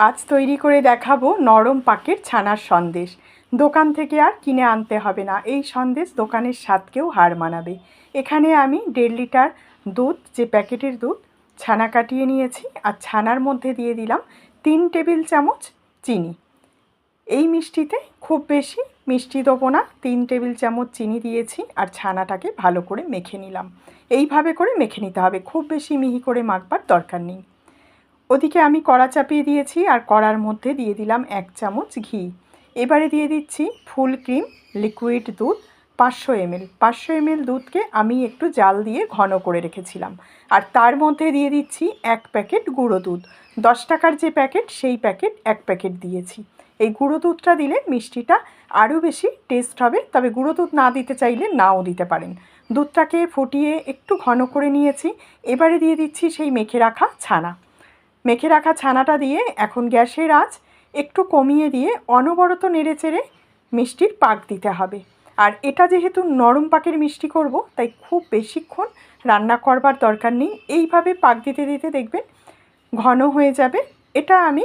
আজ তৈরি করে দেখাবো নরম পাকের ছানার সন্দেশ। দোকান থেকে আর কিনে আনতে হবে না। এই সন্দেশ দোকানের স্বাদকেও হার মানাবে। এখানে আমি 1.5 লিটার দুধ, যে প্যাকেটের দুধ, ছানা কাটিয়ে নিয়েছি। আর ছানার মধ্যে দিয়ে দিলাম 3 টেবিল চামচ চিনি। এই মিষ্টিতে খুব বেশি মিষ্টি দেবো না, 3 টেবিল চামচ চিনি দিয়েছি। আর ছানাটাকে ভালো করে মেখে নিলাম। এইভাবে করে মেখে নিতে হবে, খুব বেশি মিহি করে মাখবার দরকার নেই। ওদিকে আমি কড়া চাপিয়ে দিয়েছি আর কড়ার মধ্যে দিয়ে দিলাম 1 চামচ ঘি। এবারে দিয়ে দিচ্ছি ফুল ক্রিম লিকুইড দুধ 500 ml। 500 ml দুধকে আমি একটু জাল দিয়ে ঘন করে রেখেছিলাম। আর তার মধ্যে দিয়ে দিচ্ছি 1 প্যাকেট গুঁড়ো দুধ। 10 টাকার যে প্যাকেট, সেই প্যাকেট 1 প্যাকেট দিয়েছি। এই গুঁড়ো দুধটা দিলে মিষ্টিটা আরও বেশি টেস্ট হবে, তবে গুঁড়ো দুধ না দিতে চাইলে নাও দিতে পারেন। দুধটাকে ফুটিয়ে একটু ঘন করে নিয়েছি। এবারে দিয়ে দিচ্ছি সেই মেখে রাখা ছানা। মেখে রাখা ছানাটা দিয়ে এখন গ্যাসের আঁচ একটু কমিয়ে দিয়ে অনবরত নেড়েচেড়ে মিষ্টির পাক দিতে হবে। আর এটা যেহেতু নরম পাকের মিষ্টি করব, তাই খুব বেশিক্ষণ রান্না করবার দরকার নেই। এইভাবে পাক দিতে দিতে দেখবেন ঘন হয়ে যাবে। এটা আমি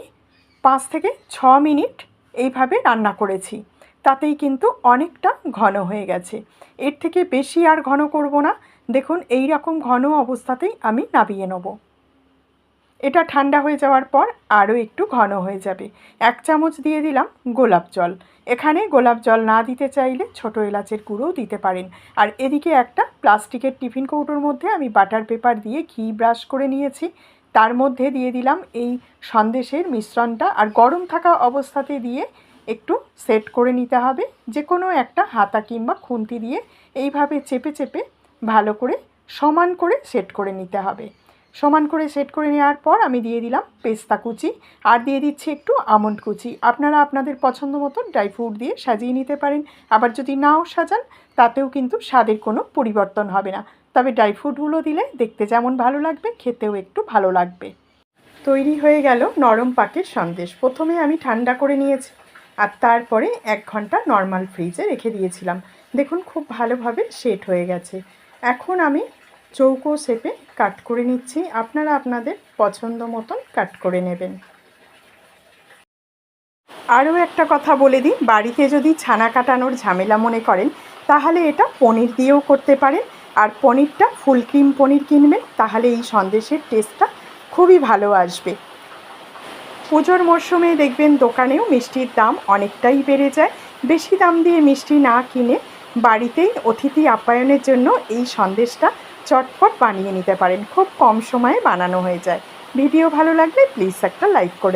5 থেকে 6 মিনিট এইভাবে রান্না করেছি, তাতেই কিন্তু অনেকটা ঘন হয়ে গেছে। এর থেকে বেশি আর ঘন করব না। দেখুন এই রকম ঘন অবস্থাতেই আমি নামিয়ে নেব। এটা ঠান্ডা হয়ে যাওয়ার পর আরও একটু ঘন হয়ে যাবে। 1 চামচ দিয়ে দিলাম গোলাপ জল। এখানে গোলাপ জল না দিতে চাইলে ছোটো এলাচের গুঁড়োও দিতে পারেন। আর এদিকে একটা প্লাস্টিকের টিফিন কৌটোর মধ্যে আমি বাটার পেপার দিয়ে ঘি ব্রাশ করে নিয়েছি। তার মধ্যে দিয়ে দিলাম এই সন্দেশের মিশ্রণটা। আর গরম থাকা অবস্থাতে দিয়ে একটু সেট করে নিতে হবে। যে কোনো একটা হাতা কিংবা খুন্তি দিয়ে এইভাবে চেপে চেপে ভালো করে সমান করে সেট করে নিতে হবে। সমান করে সেট করে নেওয়ার পর আমি দিয়ে দিলাম পেস্তা কুচি আর দিয়ে দিচ্ছি একটু আমন্ড কুচি। আপনারা আপনাদের পছন্দ মতো ড্রাই ফ্রুট দিয়ে সাজিয়ে নিতে পারেন। আবার যদি নাও সাজান তাতেও কিন্তু স্বাদের কোনো পরিবর্তন হবে না, তবে ড্রাই ফ্রুটগুলো দিলে দেখতে যেমন ভালো লাগবে, খেতেও একটু ভালো লাগবে। তৈরি হয়ে গেল নরম পাকের সন্দেশ। প্রথমে আমি ঠান্ডা করে নিয়েছি আর তারপরে 1 ঘন্টা নর্মাল ফ্রিজে রেখে দিয়েছিলাম। দেখুন খুব ভালোভাবে সেট হয়ে গেছে। এখন আমি চৌকো শেপে কাট করে নিচ্ছি। আপনারা আপনাদের পছন্দ মতন কাট করে নেবেন। আরও একটা কথা বলে দিই, বাড়িতে যদি ছানা কাটানোর ঝামেলা মনে করেন তাহলে এটা পনির দিয়েও করতে পারেন। আর পনিরটা ফুল ক্রিম পনির কিনবেন, তাহলে এই সন্দেশের টেস্টটা খুবই ভালো আসবে। পুজোর মরশুমে দেখবেন দোকানেও মিষ্টির দাম অনেকটাই বেড়ে যায়। বেশি দাম দিয়ে মিষ্টি না কিনে বাড়িতেই অতিথি আপ্যায়নের জন্য এই সন্দেশটা চটপট বানিয়ে নিতে পারেন। খুব কম সময়ে বানানো হয়ে যায়। ভিডিও ভালো লাগলে প্লিজ একটা লাইক করে